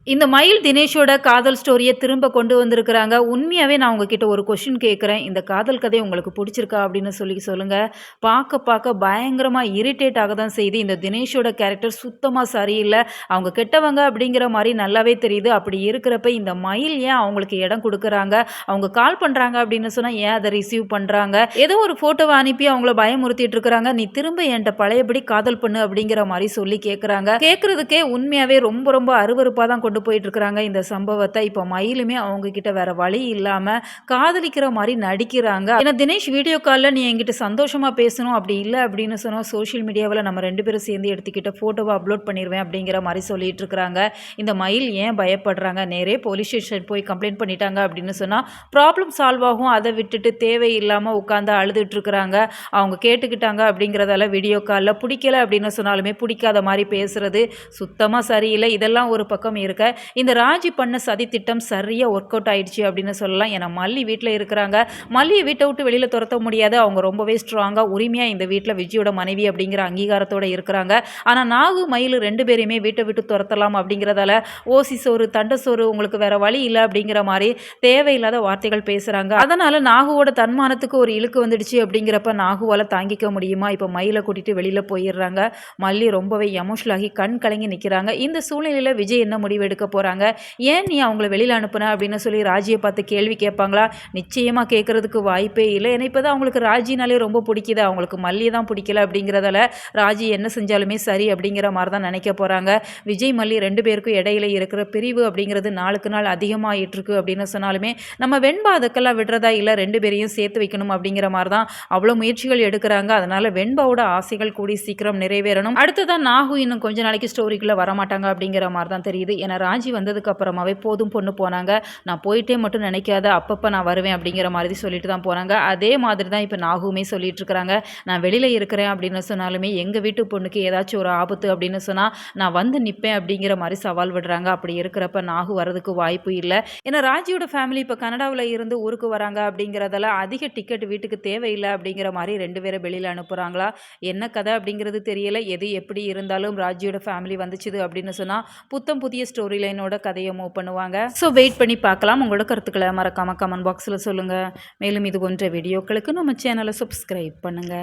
இந்த மயில் தினேஷோட காதல் ஸ்டோரிய திரும்ப கொண்டு வந்திருக்கிறாங்க. உண்மையாவே நான் உங்ககிட்ட ஒரு கொஸ்டின் கேட்கிறேன். இந்த காதல் கதை உங்களுக்கு புடிச்சிருக்கா? அப்படின்னு சொல்லி சொல்லுங்க. பார்க்க பார்க்க பயங்கரமா இரிட்டேட் ஆக தான் செய்யுது. இந்த தினேஷோட கேரக்டர் சுத்தமா சரியில்ல. அவங்க கெட்டவங்க அப்படிங்கிற மாரி நல்லாவே தெரியுது. அப்படி இருக்கிறப்ப இந்த மயில் ஏன் அவங்களுக்கு இடம் குடுக்குறாங்க? அவங்க கால் பண்றாங்க அப்படின்னு சொன்னா ஏன் அத ரிசீவ் பண்றாங்க? ஏதோ ஒரு ஃபோட்டோவ அனுப்பி அவங்கள பயமுறுத்திட்டு இருக்காங்க. நீ திரும்ப என்ட்ட பழையபடி காதல் பண்ணு அப்படிங்கிற மாரி சொல்லி கேட்குறாங்க. கேட்கறதுக்கே உண்மையாவே ரொம்ப ரொம்ப அருவருப்பா தான் கொண்டு போயிட்டு இருக்கிறாங்க இந்த சம்பவத்த. இப்போ மயிலுமே அவங்க கிட்ட வேற வழி இல்லாம காதலிக்கிற மாரி நடிக்கிறாங்க. ஏன்னா தினேஷ் வீடியோ கால்ல நீ என்கிட்ட சந்தோஷமா பேசணும், அப்படி இல்ல அப்படின்னு சொன்னா சோஷியல் மீடியாவுல நம்ம 2 பேரும் சேர்ந்து எடுத்துக்கிட்ட ஃபோட்டோவ அப்லோட் பண்ணிருவேன் அப்படிங்கிற மாரி சொல்லிட்டு இருக்கிறாங்க. இந்த மயில் ஏன் பயப்படுறாங்க? நேரே போலீஸ் ஸ்டேஷன் போய் கம்ப்ளைண்ட் பண்ணிட்டாங்க அப்படின்னு சொன்னா ப்ராப்ளம் சால்வ் ஆகும். அத விட்டுட்டு தேவையில்லாம உட்கார்ந்து அழுதுட்டு இருக்கிறாங்க. அவங்க கேட்டுக்கிட்டாங்க அப்படிங்கிறதால வீடியோ கால்ல பிடிக்கல அப்படின்னு சொன்னாலுமே பிடிக்காத மாரி பேசுறது சுத்தமா சரியில்ல. இதெல்லாம் ஒரு பக்கம் இருக்க, இந்த ராஜி பண்ண சதி திட்டம் சரியா ஒர்க் அவுட் ஆயிடுச்சு அப்படின்னு சொல்லலாம். ஏன்னா மல்லி வீட்ல இருக்கிறாங்க. மல்லிய வீட்ட விட்டு வெளியில துரத்த முடியாது. அவங்க ரொம்பவே ஸ்ட்ராங்கா உரிமையா இந்த வீட்ல விஜயோட மனைவி அப்படிங்கிற அங்கீகாரத்தோட இருக்கிறாங்க. ஆனா நாகு, மயிலு 2 பேரையுமே வீட்ட விட்டு துரத்தலாம் அப்படிங்கிறதால ஓசி சோறு, தண்ட சோறு உங்களுக்கு வேற வழி இல்ல அப்படிங்கிற மாரி தேவையில்லாத வார்த்தைகள் பேசுறாங்க. அதனால நாகுவோட தன்மானத்துக்கு ஒரு இழுக்கு வந்துடுச்சு அப்படிங்கிறப்ப நாகுவால தாங்கிக்க முடியுமா? இப்ப மயில கூட்டிட்டு வெளியில போயிடுறாங்க. மல்லி ரொம்பவே எமோஷனல் ஆகி கண் கலங்கி நிக்கிறாங்க. இந்த சூழ்நிலையில விஜய் என்ன முடிவு எடுக்க போறாங்க? ஏன் நீ அவங்கள வெளியில அனுப்புன அப்படின்னு சொல்லி ராஜிய பார்த்து கேள்வி கேட்பாங்களா? நிச்சயமா கேட்கறதுக்கு வாய்ப்பே இல்ல. ஏன்னா இப்பதான் அவங்களுக்கு ராஜினாலே ரொம்ப பிடிக்குது. அவங்களுக்கு மல்லிய தான் பிடிக்கல அப்படிங்கிறதால ராஜி என்ன செஞ்சாலுமே சரி அப்படிங்கிற மாரி தான் நினைக்க போறாங்க. விஜய், மல்லி 2 பேருக்கும் இடையில இருக்கிற பிரிவு அப்படிங்கிறது நாளுக்கு நாள் அதிகமாயிட்டு இருக்கு அப்படின்னு சொன்னாலுமே, நம்ம வெண்பா அதுக்கெல்லாம் விடுறதா இல்ல. 2 பேரையும் சேர்த்து வைக்கணும் அப்படிங்கிற மாரி தான் அவ்வளோ முயற்சிகள் எடுக்குறாங்க. அதனால வெண்பாவோட ஆசைகள் கூடி சீக்கிரம் நிறைவேறணும். அடுத்ததா நாகு இன்னும் கொஞ்ச நாளைக்கு ஸ்டோரிக்குள்ள வரமாட்டாங்க அப்படிங்கிற மாரி தான் தெரியுது. ஏன்னா ராஜி வந்ததுக்கு அப்புறமாவே போதும் பொண்ணு போனாங்க. நான் போயிட்டே மட்டும் நினைக்காத, அப்பப்ப நான் வருவேன் அப்படிங்கிற மாதிரி சொல்லிட்டு தான் போனாங்க. அதே மாதிரி தான் இப்ப நாகுமே சொல்லிட்டு இருக்கிறாங்க. நான் வெளியில இருக்கிறேன் அப்படின்னு சொன்னாலுமே, எங்க வீட்டு பொண்ணுக்கு ஏதாச்சும் ஒரு ஆபத்து அப்படின்னு சொன்னா, நான் வந்து நிப்பேன் அப்படிங்கிற மாரி சவால் விடுறாங்க. அப்படி இருக்கிறப்ப நாகு வரதுக்கு வாய்ப்பு இல்ல. ஏன்னா ராஜியோட ஃபேமிலி இப்ப கனடாவுல இருந்து ஊருக்கு வராங்க அப்படிங்கிறதால அதிக டிக்கெட் வீட்டுக்கு தேவையில்ல அப்படிங்கிற மாரி 2 பேர வெளியில அனுப்புறாங்களா? என்ன கதை அப்படிங்கிறது தெரியல. எது எப்படி இருந்தாலும் ராஜியோட ஃபேமிலி வந்துச்சுது அப்படின்னு சொன்னா, புத்தம் புதிய ஸ்டோரி லைனோட கதைய மூவ் பண்ணுவாங்க. ஸோ வெயிட் பண்ணி பார்க்கலாம். உங்களோட கருத்துக்கள மறக்காம கமெண்ட் பாக்ஸ்ல சொல்லுங்க. மேலும் இது போன்ற வீடியோக்களுக்கு நம்ம சேனலை சப்ஸ்கிரைப் பண்ணுங்க.